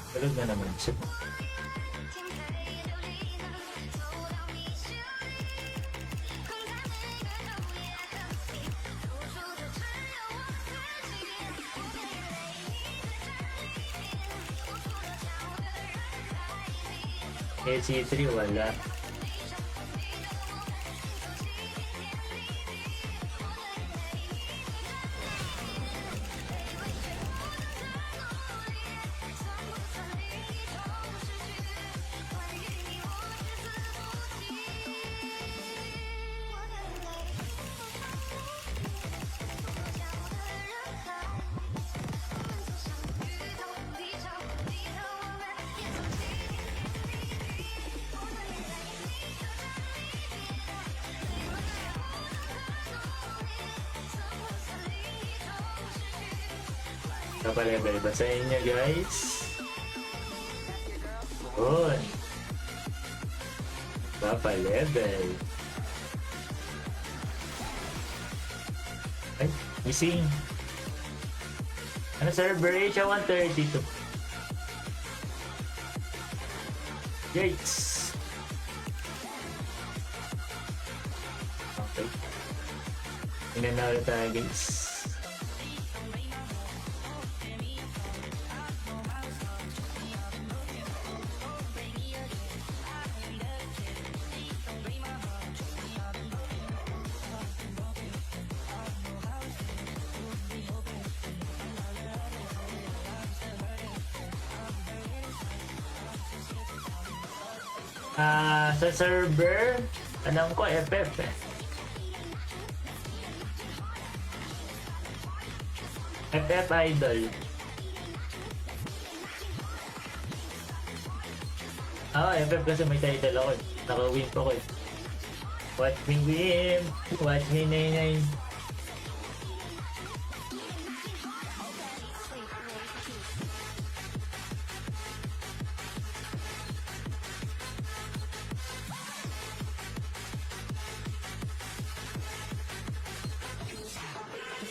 Tulog na naman siya. C3 wala. Kapalevel ba sa inyo guys? Yun. Kapalevel. Ay, gising. Ano server H? 132. Yikes. Okay. Tingnan na ulit tayo guys. Sa server, alam ko FF eh. FF Idol. FF kasi may title ako eh. Naka-win pa ko eh. Watch me win. Watch me 99.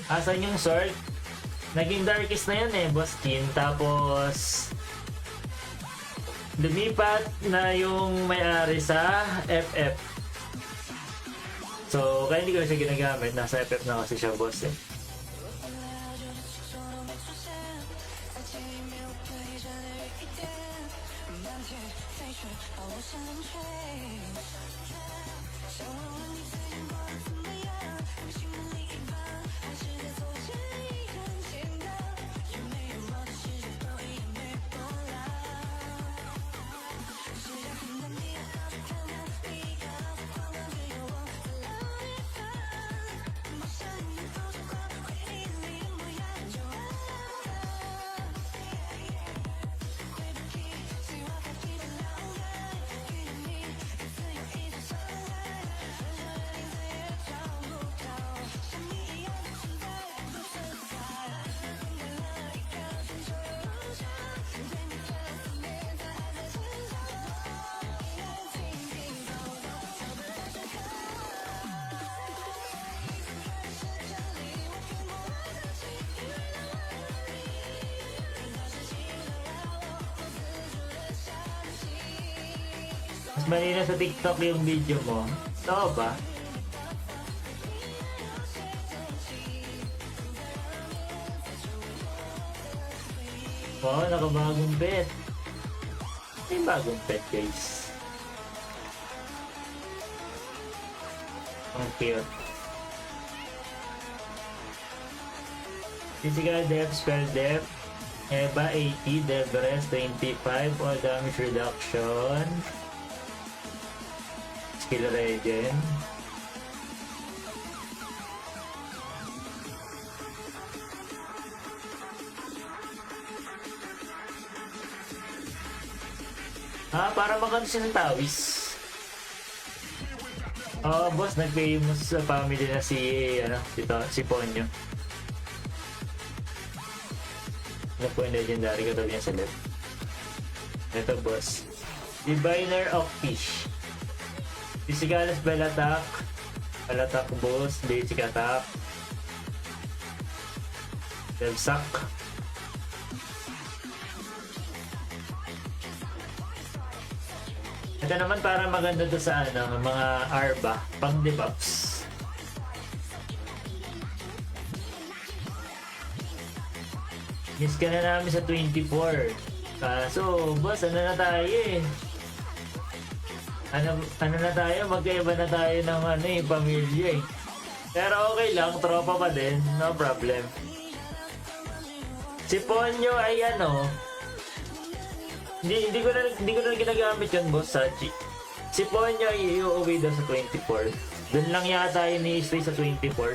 Asan yung sword? Naging darkest na yun eh, Boss Kin. Tapos lumipat na yung may-ari sa FF. So, kaya hindi ko na siya ginagamit. Nasa FF na kasi siya, boss eh. Mas malina sa TikTok yung video mo. Totoo ba? Wow, nakabagong pet. May bagong pet guys. Ang cute. Physical depth, spell depth, EVA 80, dev rest 25, all damage reduction, skill regen. Para maganda siya ng tawis. Boss, nag-famous sa family na si Ponyo. Ano po yung legendary katabi niya sa left? Ito, boss. Diviner of Fish. Physical spell attack. Spell attack boost. Basic attack. Dev suck. Ito naman para maganda to sa ano, mga Arba, pang debuffs. Miss ka na namin sa 24. So, boss, ano na tayo eh? Ano na tayo? Magkaiba na tayo ng ano eh, pamilya eh. Pero okay lang, tropa pa din, no problem. Si Ponyo ay ano, hindi ko na ginagamit yun, boss, Sachi. Si Ponyo ay iuwi daw sa 24. Doon lang yata yun ni-stay sa 24.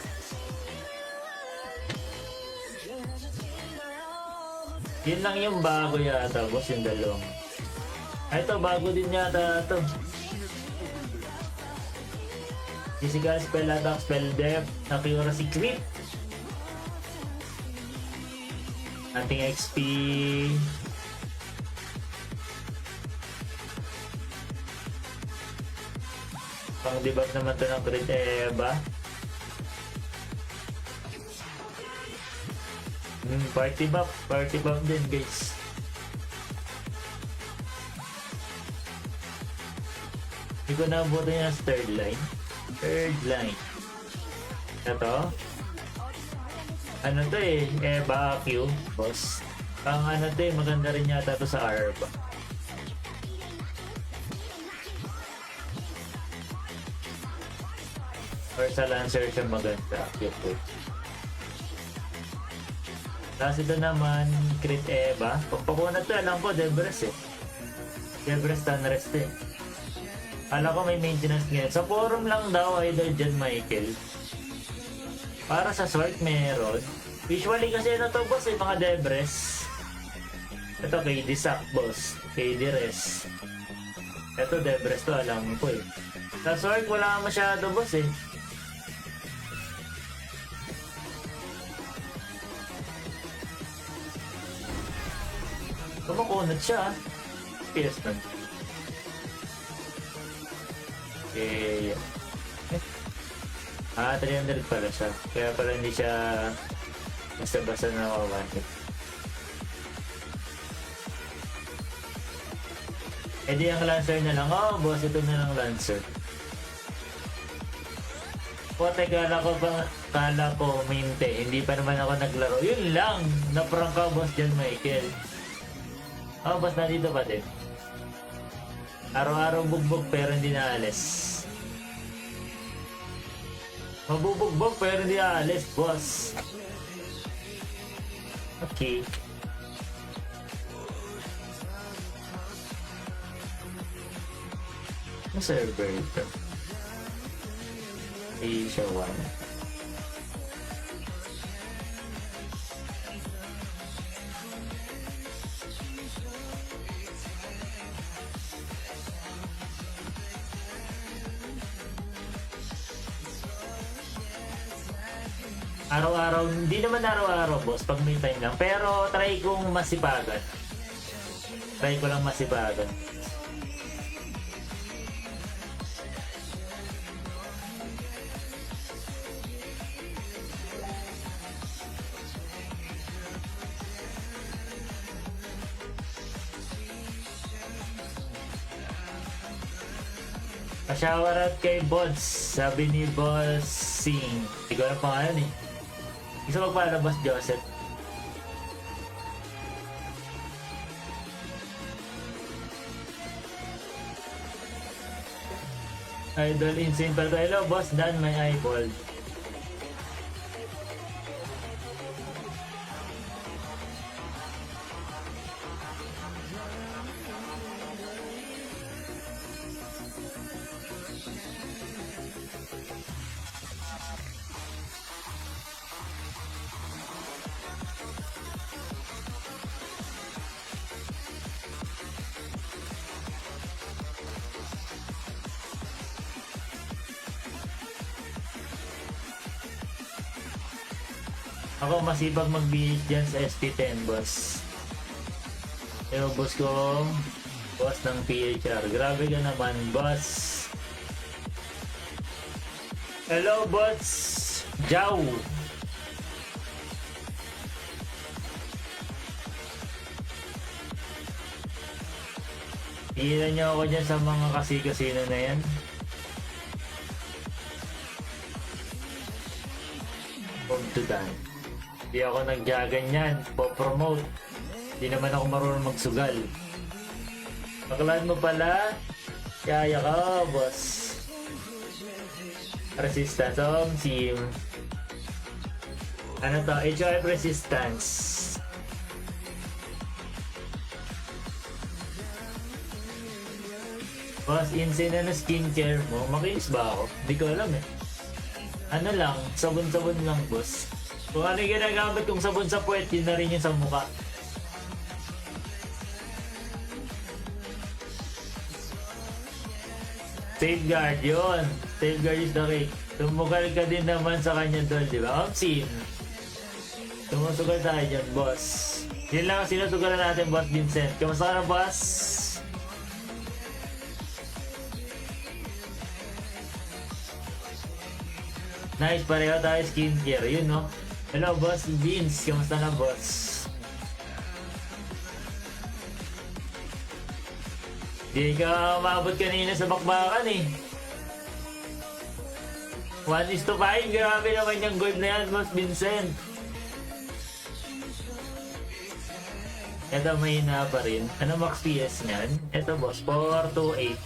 Yun lang yung bago yata, boss, yung dalawang. Ito, bago din yata ito. Physical, spell attack, spell depth, accuracy, crit. Ating XP. Pang debuff naman to ng crit Eva. Party buff din, guys. Hindi ko nabutin yung third line. Ito. Ano to eh, Eva Q, boss. Ang ano to eh, maganda rin yata to sa Arba. Or sa Lancer siya maganda. Cute. Tapos ito naman, Crit Eva. Pagpakunat to, alam ko, Debres eh. Debres Tanrest eh. Alam ko may maintenance ngayon. Sa forum lang daw, Idol John Michael. Para sa sword meron. Usually kasi ano to, boss eh, mga Debres. Ito KD Sack, boss. KD Res. Ito Debres to, alam ko eh. Sa sword wala masyado, boss eh. Kumakunat siya. PS na. Okay. 300 pala siya. Kaya pala hindi siya basta-basta nawawan. Eh di ang Lancer na lang. Oh, boss, ito na lang Lancer. Pote, kala ko minte. Hindi pa naman ako naglaro. Yun lang! Naprang ka, boss, John Michael. Oh, boss, nandito pa din. Araw-araw bugbog pero hindi naalis. Mabubugbog pero hindi naalis, boss. Okay. Ano server ito? Asia 1. Araw-araw, hindi naman araw-araw, boss, pag may time lang. Pero try kong masipagan. Try ko lang masipagan. Pa-shoutout kay Bods, sabi ni Boss Sing. Hindi ko alam pangalan eh. Gusto magpalabas, Joseph. Idol Insane pala. Hello, Boss Dan, may eyeball. Ako masipag mag-BH dyan sa SP10, boss. Pero boss ko, boss ng PHR. Grabe ka naman, boss. Hello, boss. Jow. Ilan niyo ako dyan sa mga kasi-kasino na yan. Home to dan. Di ako nagjagan yan. Po-promote. Di naman ako marunong magsugal. Baklaan mo pala. Kaya ka, boss. Resistance. Sim. Ano to? HOF resistance. Boss, insane na skincare mo. Makinis ba ako? Hindi ko alam eh. Ano lang, sabon-sabon lang, boss. Kung ano yung ginagamit kong sabon sa puwet, yun na rin yung sa mukha. Safeguard, yun. Safeguard is the cake. Tumugal ka din naman sa kanya doon, di ba? Omsin. Tumusugal tayo dyan, boss. Yun lang ang sinusugalan natin, boss Vincent. Kamusta ka na, boss? Nice, pareho tayo skincare. Yun, no? Hello, boss Vince. Kamusta na, boss? Di ka umabot kanina sa bakbakan eh. 1:5. Grabe naman yung gold na yan, boss Vincent. Ito mahina pa rin. Ano max PS niyan? Ito, boss. 428.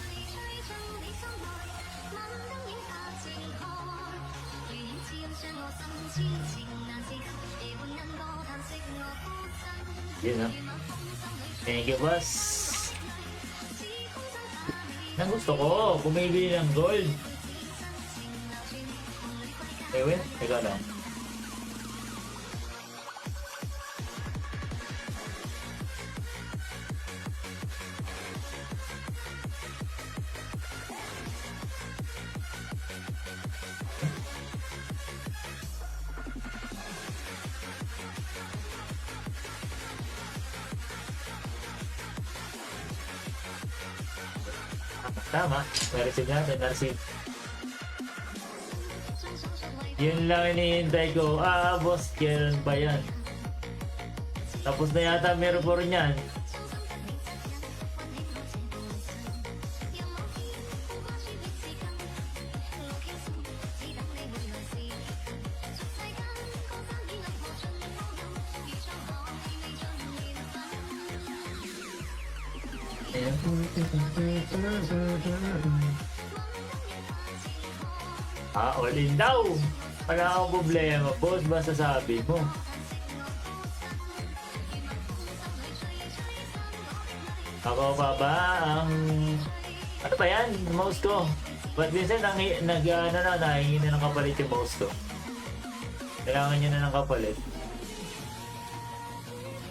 Yun, no? Thank you, boss. Nang gusto ko, bumibili ng gold. Ewan, teka lang. Tama, na-receive natin, na-receive. Yun lang hinihintay ko. Boss, kailan ba yan? Tapos na yata mirror niyan. All in daw. Wala akong problema, boss. Basta sabi mo. Ako pa ba ang... Ano ba yan? Mouse ko. But Vincent, nahingi na ng kapalit yung mouse ko. Kailangan nyo na ng kapalit.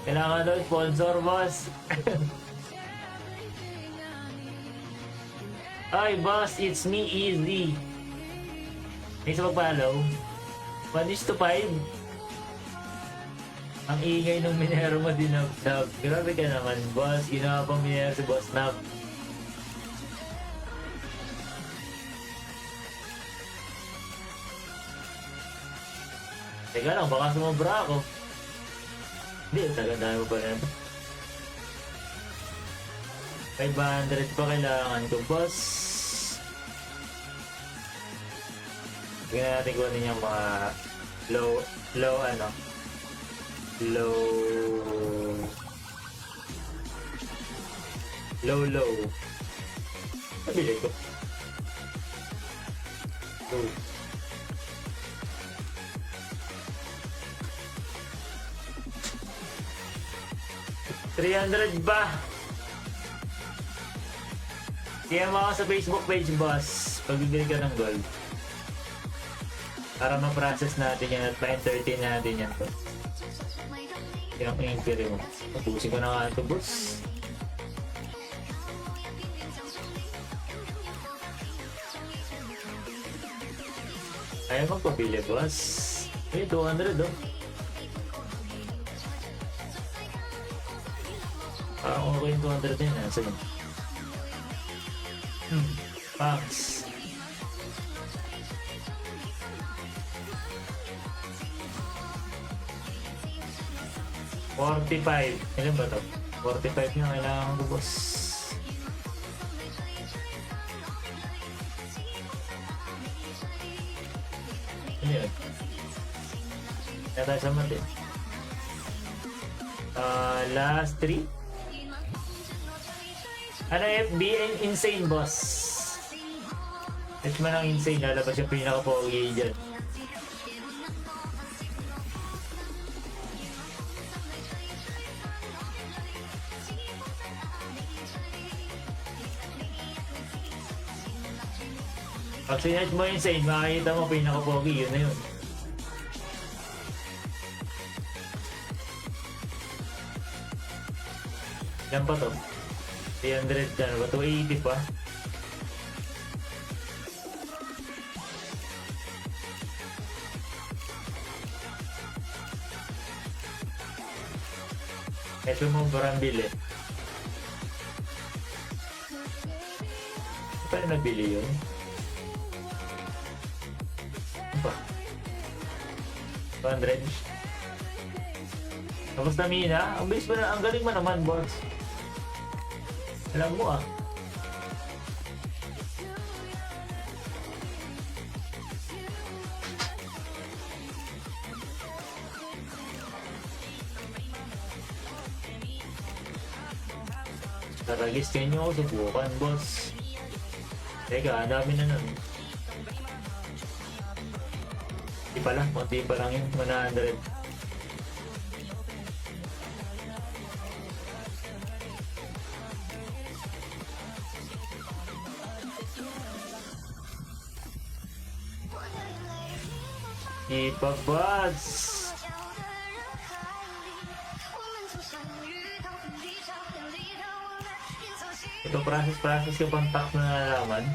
Kailangan daw sponsor, boss. Hi, boss. It's me, Easy. Thanks sa pag-follow. 1:5. Ang ingay ng Minero mo din ng sub. Grabe ka naman, boss. Ginawa pang Minero si Boss Nap. Teka lang, baka sumobra ako. Hindi, tagandaan mo pa rin. 500 pa kailangan ko, boss. Tingnan natin kung ano yung mga low nabili ko. Low. $300 ba? Kaya mo ako sa Facebook page, boss. Pagbibili ka ng gold. Para ma-process natin yan at pa-entertain natin yan to. Yung inquiry mo. Tapusin ko na nga ito, boss. Ayaw magpabili, boss. 200 oh. Parang okay yung 200 din. Sige. Packs. $45. Ilan ba ito? 45 yung kailangan ko, boss. Ano yun? Kaya tayo sa mat eh. Last 3. Ano FB? Insane boss. Set mo ng insane. Lalabas yung pinaka-pogi dyan. Pag sinet mo insane, makikita mo pinaka-pogi. Yun na yun. Yan pa to? 300 ano ba? 280 pa? Ito mo parang bili. Paano nabili yun? Ano ba? 200? Tapos na Mina? Ang bilis mo na, ang galing mo naman, boss. Alam mo ah. Taragis kayo nyo, subukan boss. Teka, ang dami na nun. Di pa lang, konti pa lang yun, 100. Ipagbats! Ito process yung pang tax na nalaman.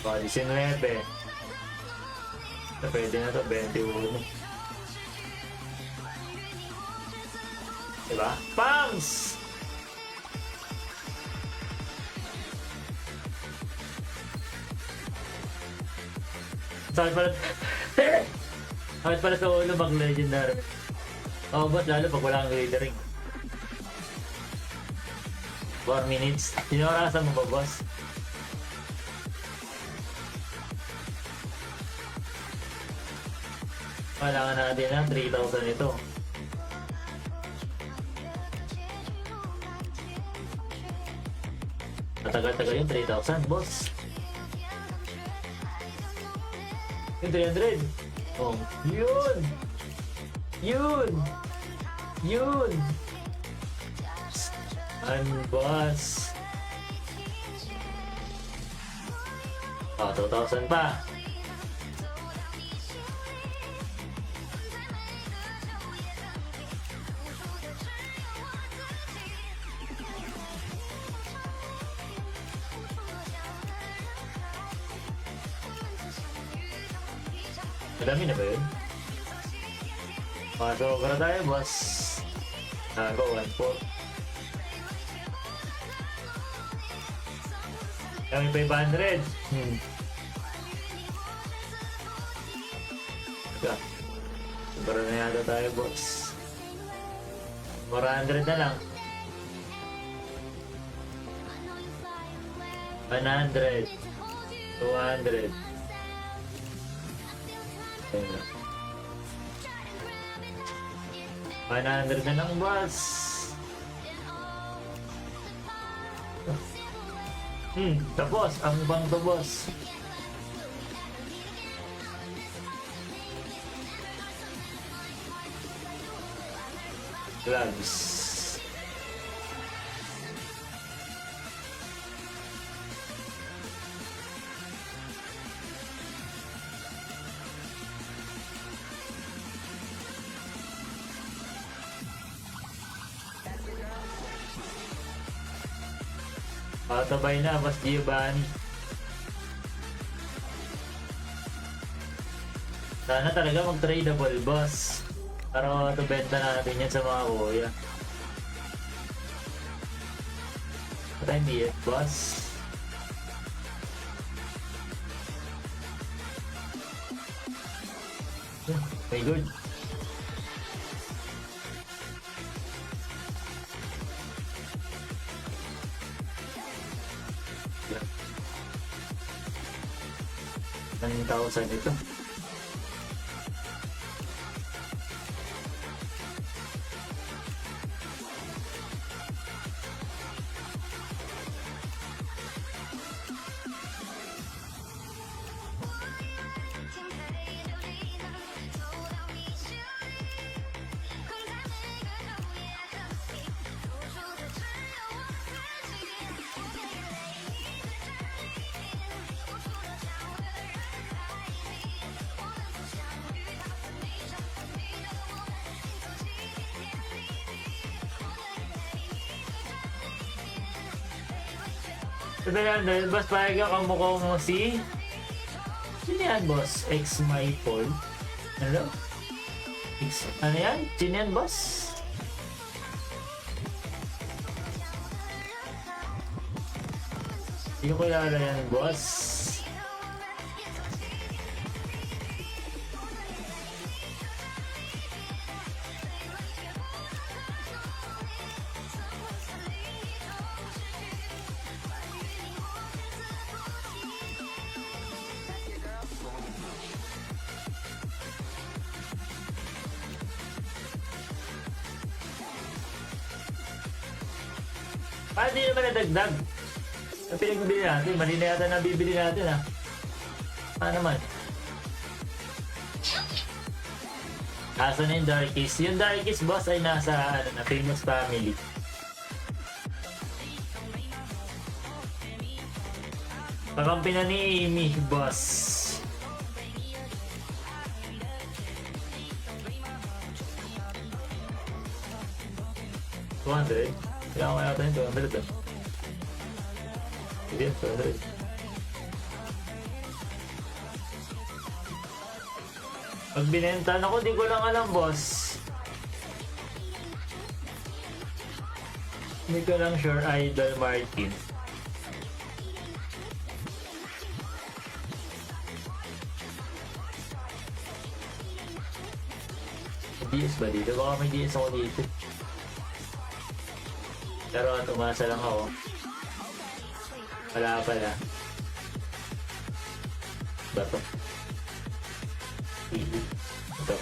O, 19. Ito pwede na to, 21. Diba? PAMS! Sakit pala. Sakit pala sa ulo mag legendary. Oo boss, lalo pag wala kang glittering. 4 minutes. Sinorasan mo ba boss? Kailangan natin na 3,000 ito. Matagal-tagal yung 3,000 boss. Yung 300. Oh, yun! Yun! Yun! Boss. Oh, 2,000 pa. Madami na ba yun? Sobra tayo, boss. Go, 1-4. Kami 500. Sobra na yata tayo, boss. 400 na lang. 100. 200. 100 na lang, boss. Tapos, ang bang to, boss. Gloves. Patabay na, Boss Giovanni. Sana talaga mag-tradable, boss. Para matubenta natin yan sa mga kuya. Patay BF, boss. Very good. 1,000 ito. Sabi lang dahil, boss, pahaga ka mukha mo si... Sino yan, boss? X my Paul? Hello? X... Ano yan? Sino yan, boss? Hindi ko kilala yan, boss. Paano di naman nadagdag? Ang pinagbili natin, mali na yata nabibili natin ha. Paano naman? Asa na yung Darkies? Yung Darkies, boss, ay nasa ano, na Famous Family. Kakampi na ni Amy, boss. $200? Kailangan ko yata yung 200 eh. Hindi yun, 200. Pag binentan ako, di ko lang alam, boss. Hindi ko lang sure, Idol Martin. DS ba dito? Baka may DS ako dito. Pero tumasa lang ako. Wala pala. Bato. Ito.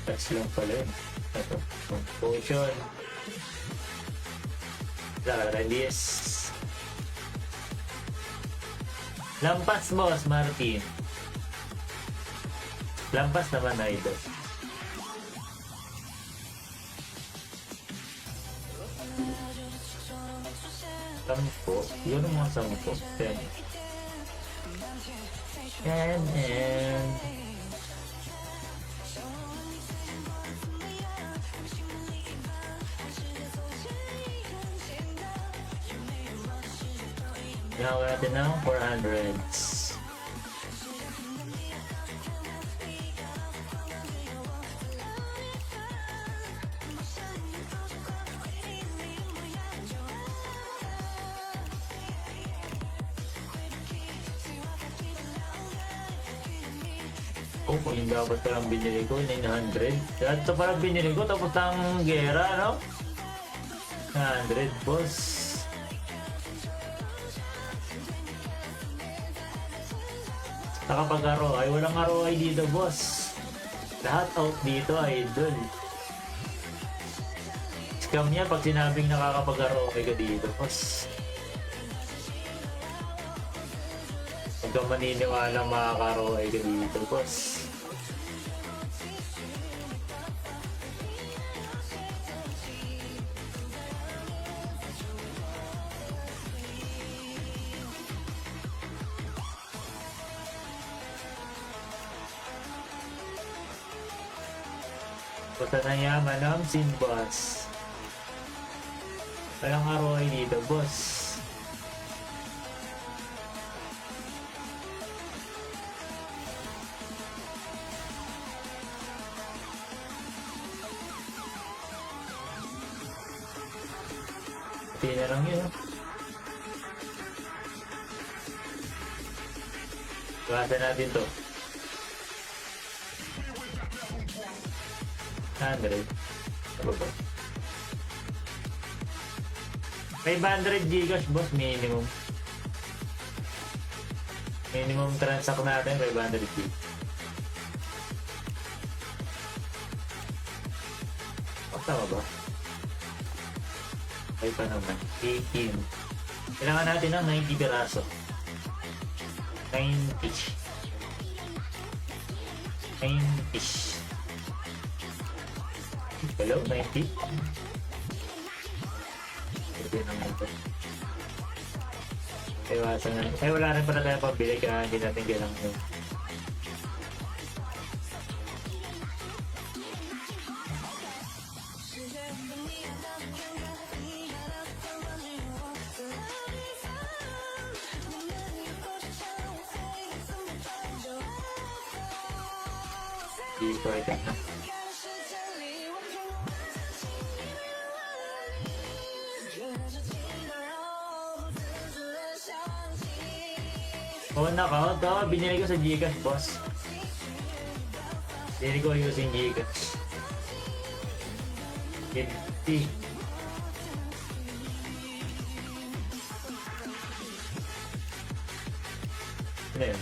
Touch lang pala yun. Ito. Potion. Wala ka DS. Lampas, boss, Martin. Lampas naman, Idol. Sampo. Yun ang mga sampo. 10. And gawin natin ng 400s. Kung yung dapat palang binili ko, 900. At ito palang binili ko, tapos ang gera, no? 900, boss. Nakapag-aro ay walang aro ay dito, boss. Lahat out dito, idol. Scam niya pag sinabing nakakapag-aro ay ka dito, boss. Huwag kang maniniwalang makakaro ay ka dito, boss. Punta na yaman ng Sinbas. Walang aro ay dito, boss. Pati na lang yun. Gawasa natin to. 100. Ano ba? 500 gigas, boss, minimum. Minimum transact natin 500k. Tama ba? Okay pa naman. 18. Kailangan natin ng 90 piraso. 90. 90. Hello, 90? Pwede naman ito. Iwasan na. Eh, wala rin pala tayo pambili kaya hindi natin kailangan yun. Dito ito na. Oh, naka-out ako. Binili ko sa Gcash, boss. Binili ko using Gcash. 50. Ano yun?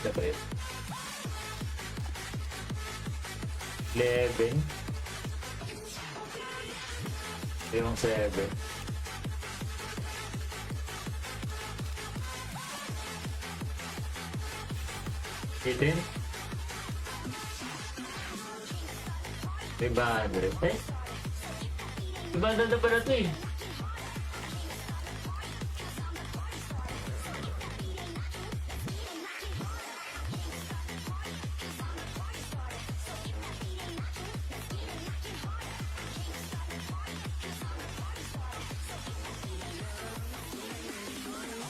Ito ba yun? 11. Yung 7. 18. 500. Eh? 500 na pala ito eh.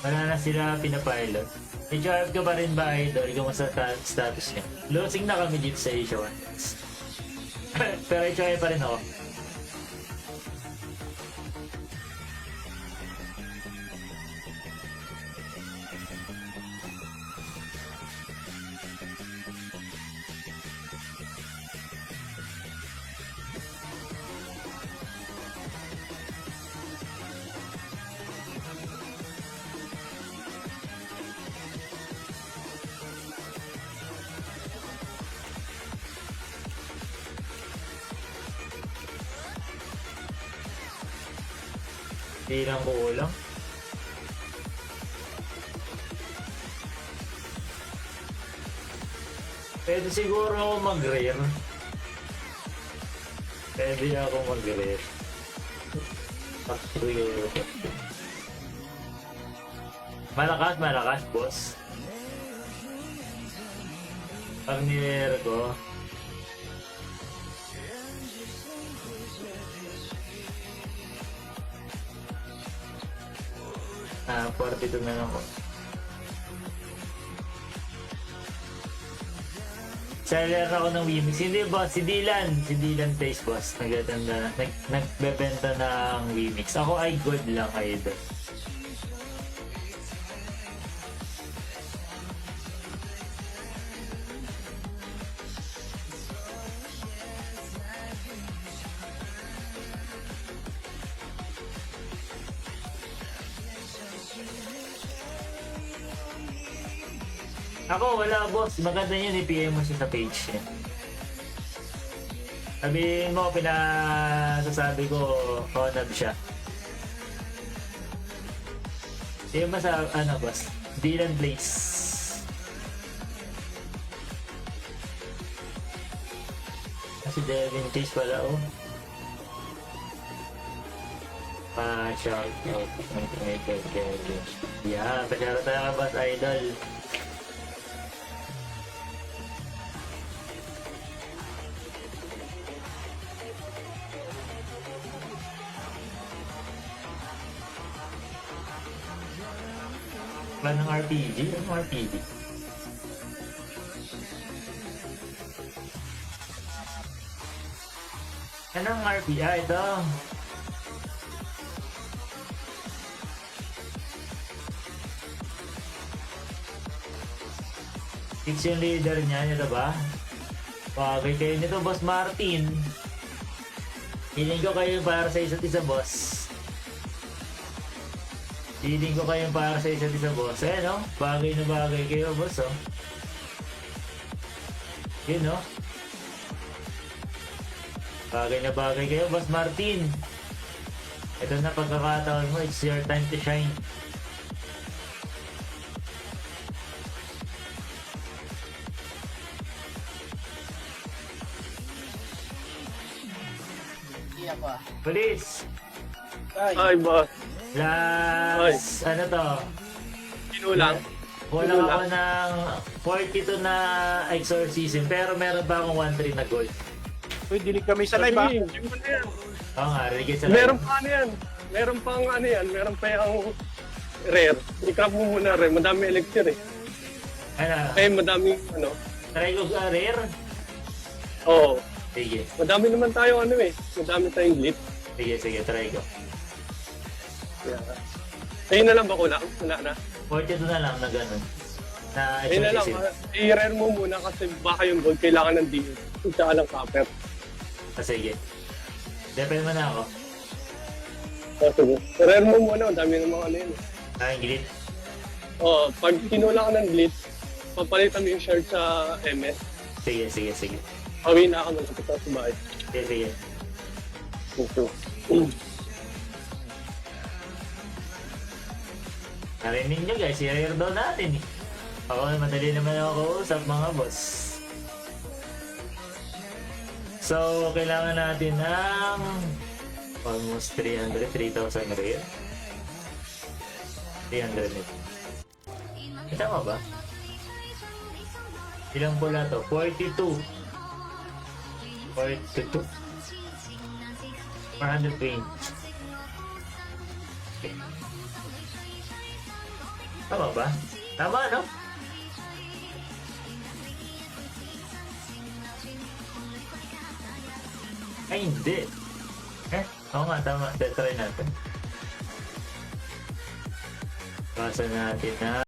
Wala na sila pinapilot. HRF ka pa rin ba, idol? Kumusta status niya? Losing na kami dito sa Asia 1. Pero HRF pa rin ako. Hindi lang kulang. Pwede siguro ako mag-rare. Pwede ako mag-rare. Malakas, boss. Pag nire ko, 42 na lang ko. Seller ako ng Wimix. Hindi boss, si Dylan Taste boss. Nagbebenta ng Wimix. Ako ay good lang idol. Ako, wala boss. Maganda yun, i-PM mo siya sa page niya. Sabihin mo, pinasasabi ko, honab siya. PM mo sa, boss, Dylan Blaze. Kasi Devin Chase pala, oh. Pa-shout out. Yeah, pasyaro tayo ka, boss, idol. Wala ng RPG? Anong RPG? Anong RPG? Ito. Fix yung leader niya, ito ba? Bagay kayo nito, Boss Martin. Hiling ko kayo para sa isa't isa, boss. Feeling ko kayong para sa isa't isa, boss. Ayan, no? Bagay na bagay kayo, boss, oh. Yun, no? Bagay na bagay kayo, boss Martin. Ito na pagkakataon mo. It's your time to shine. Iya pa. Police! Ay, boss. Last, ano to? Kinulang. Kulang ako ng 42 na exorcism, pero meron pa akong 1-3 na gold. Uy, dinig kami sa live ha. Hindi mo na yan. Oo nga, rinig sa live. Meron pa ano yan. Meron pang ano yan. Meron pa yung rare. I-crop mo muna rare. Madami elixir eh. Ano? Eh, madaming ano. Try ko rare? Oo. Sige. Madami naman tayo ano eh. Madami tayong glitch. Sige, try ko. Yeah. Ayun na lang ba kulang? Wala na. 42 na lang na ganun. Na Ayun na lang. exorcism. I-rare mo muna kasi baka yung gold kailangan ng deal. Tsaka lang copper. Sige. Depende mo na ako. Sige. Rare mo muna. Ang dami ng mga ano yun. Ang glit. Oo. Pag kinulang ka ng glitch, papalitan mo yung shard sa MS. Sige. Awin na ako malapit sa bahay. Sige. Ito. Narinig nyo guys, i-rare daw natin eh. Ako madali naman ako usap mga boss. So, kailangan natin ng almost 3,000 rare. 300 nito. Tama ba? Ilang pula to? 42. 420. Okay. Tama ba? Tama, no? Ay, hindi. Oo nga, tama. Try natin. Basa natin na